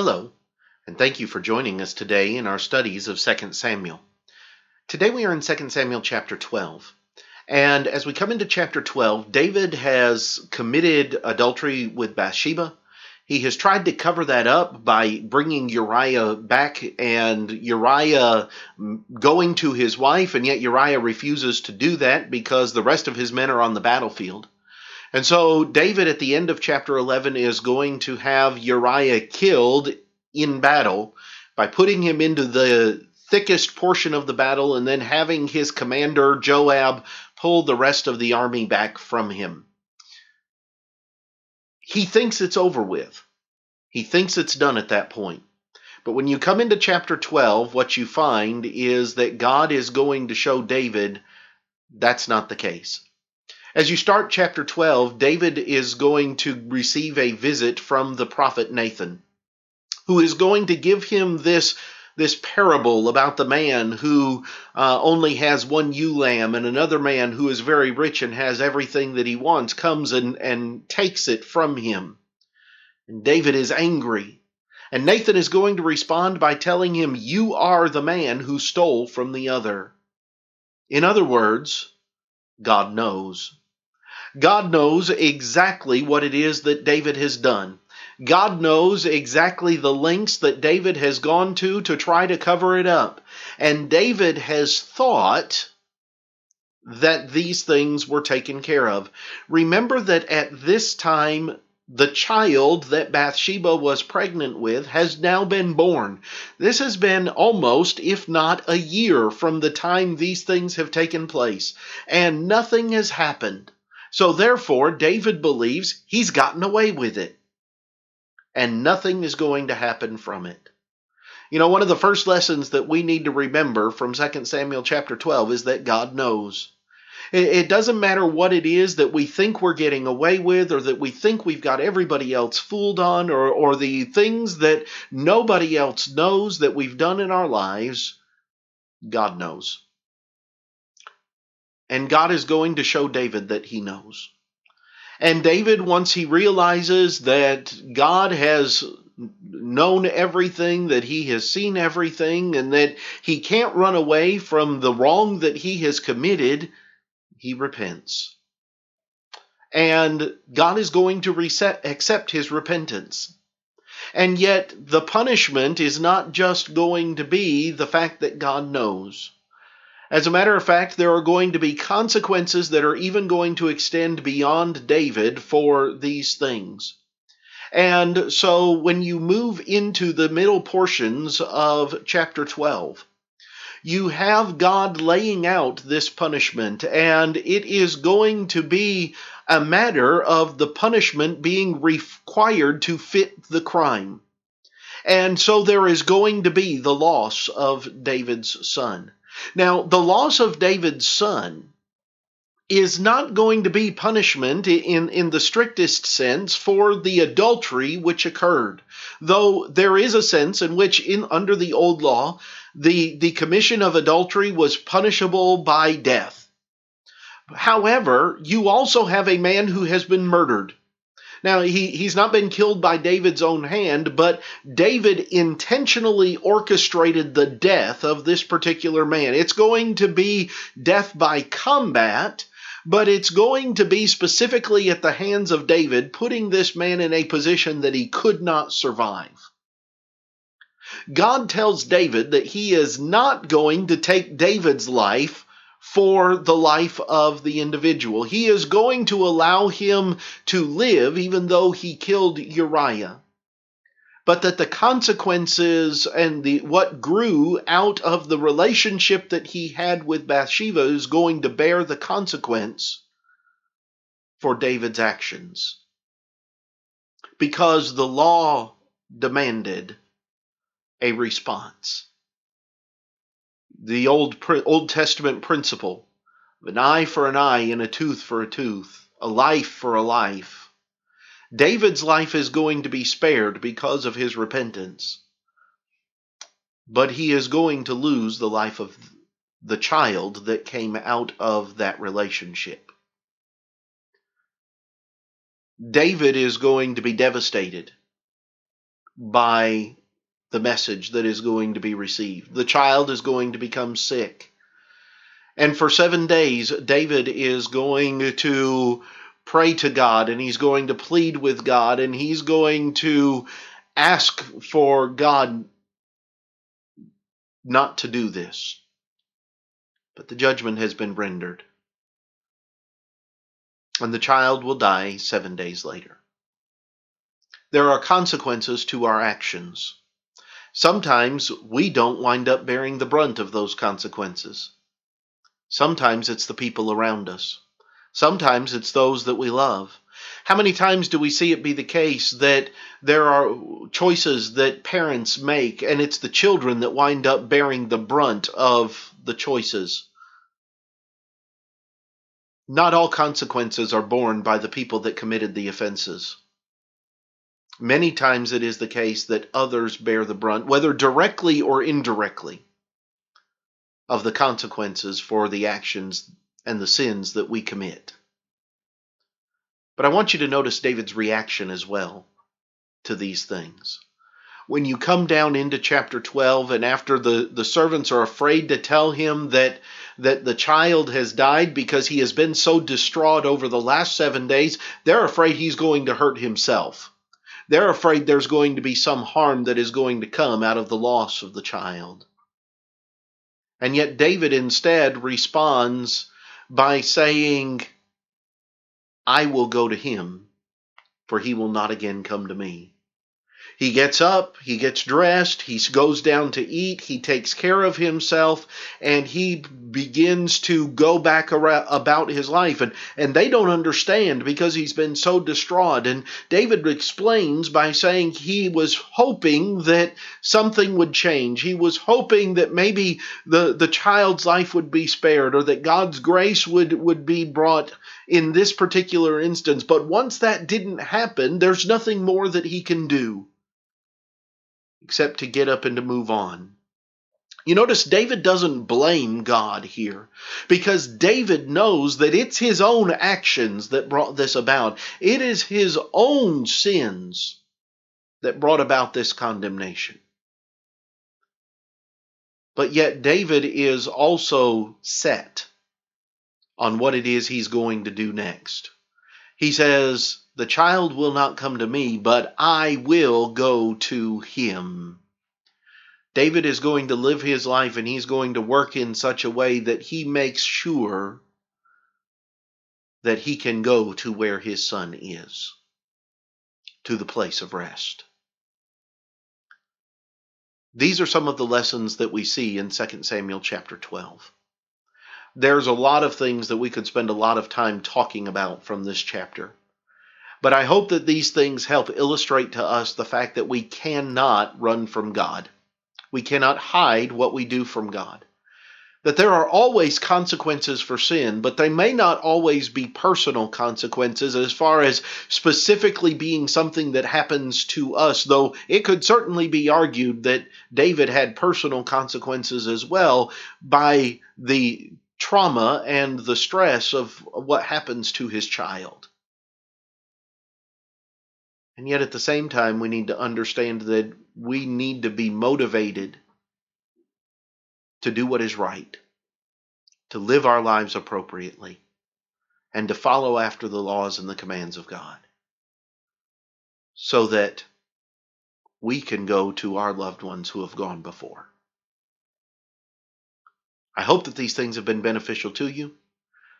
Hello, and thank you for joining us today in our studies of 2 Samuel. Today we are in 2 Samuel chapter 12. And as we come into chapter 12, David has committed adultery with Bathsheba. He has tried to cover that up by bringing Uriah back and Uriah going to his wife, and yet Uriah refuses to do that because the rest of his men are on the battlefield. And so David at the end of chapter 11 is going to have Uriah killed in battle by putting him into the thickest portion of the battle and then having his commander Joab pull the rest of the army back from him. He thinks it's over with. He thinks it's done at that point. But when you come into chapter 12, what you find is that God is going to show David that's not the case. As you start chapter 12, David is going to receive a visit from the prophet Nathan, who is going to give him this parable about the man who only has one ewe lamb, and another man who is very rich and has everything that he wants comes and takes it from him. And David is angry. And Nathan is going to respond by telling him, "You are the man who stole from the other." In other words, God knows. God knows exactly what it is that David has done. God knows exactly the lengths that David has gone to try to cover it up. And David has thought that these things were taken care of. Remember that at this time, the child that Bathsheba was pregnant with has now been born. This has been almost, if not a year, from the time these things have taken place, and nothing has happened. So therefore, David believes he's gotten away with it, and nothing is going to happen from it. You know, one of the first lessons that we need to remember from 2 Samuel chapter 12 is that God knows. It doesn't matter what it is that we think we're getting away with, or that we think we've got everybody else fooled on, or the things that nobody else knows that we've done in our lives. God knows. And God is going to show David that he knows. And David, once he realizes that God has known everything, that he has seen everything, and that he can't run away from the wrong that he has committed, he repents. And God is going to accept his repentance. And yet the punishment is not just going to be the fact that God knows. As a matter of fact, there are going to be consequences that are even going to extend beyond David for these things. And so when you move into the middle portions of chapter 12, you have God laying out this punishment, and it is going to be a matter of the punishment being required to fit the crime. And so there is going to be the loss of David's son. Now, the loss of David's son is not going to be punishment in the strictest sense for the adultery which occurred, though there is a sense in which under the old law, the commission of adultery was punishable by death. However, you also have a man who has been murdered. Now, he's not been killed by David's own hand, but David intentionally orchestrated the death of this particular man. It's going to be death by combat, but it's going to be specifically at the hands of David, putting this man in a position that he could not survive. God tells David that he is not going to take David's life for the life of the individual. He is going to allow him to live even though he killed Uriah. But that the consequences and what grew out of the relationship that he had with Bathsheba is going to bear the consequence for David's actions. Because the law demanded a response. The Old Testament principle of an eye for an eye and a tooth for a tooth, a life for a life. David's life is going to be spared because of his repentance, but he is going to lose the life of the child that came out of that relationship. David is going to be devastated by the message that is going to be received. The child is going to become sick. And for 7 days, David is going to pray to God, and he's going to plead with God, and he's going to ask for God not to do this. But the judgment has been rendered, and the child will die 7 days later. There are consequences to our actions. Sometimes we don't wind up bearing the brunt of those consequences. Sometimes it's the people around us. Sometimes it's those that we love. How many times do we see it be the case that there are choices that parents make, and it's the children that wind up bearing the brunt of the choices? Not all consequences are borne by the people that committed the offenses. Many times it is the case that others bear the brunt, whether directly or indirectly, of the consequences for the actions and the sins that we commit. But I want you to notice David's reaction as well to these things. When you come down into chapter 12, and after the servants are afraid to tell him that the child has died because he has been so distraught over the last 7 days, they're afraid he's going to hurt himself. They're afraid there's going to be some harm that is going to come out of the loss of the child. And yet David instead responds by saying, I will go to him, for he will not again come to me. He gets up, he gets dressed, he goes down to eat, he takes care of himself, and he begins to go back about his life. And they don't understand because he's been so distraught. And David explains by saying he was hoping that something would change. He was hoping that maybe the child's life would be spared, or that God's grace would be brought in this particular instance. But once that didn't happen, there's nothing more that he can do except to get up and to move on. You notice David doesn't blame God here, because David knows that it's his own actions that brought this about. It is his own sins that brought about this condemnation. But yet David is also set on what it is he's going to do next. He says, the child will not come to me, but I will go to him. David is going to live his life, and he's going to work in such a way that he makes sure that he can go to where his son is, to the place of rest. These are some of the lessons that we see in 2 Samuel chapter 12. There's a lot of things that we could spend a lot of time talking about from this chapter. But I hope that these things help illustrate to us the fact that we cannot run from God. We cannot hide what we do from God. That there are always consequences for sin, but they may not always be personal consequences as far as specifically being something that happens to us, though it could certainly be argued that David had personal consequences as well by the trauma and the stress of what happens to his child. And yet at the same time, we need to understand that we need to be motivated to do what is right, to live our lives appropriately, and to follow after the laws and the commands of God, so that we can go to our loved ones who have gone before. I hope that these things have been beneficial to you.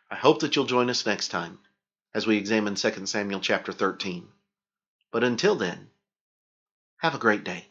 I hope that you'll join us next time as we examine 2 Samuel chapter 13. But until then, have a great day.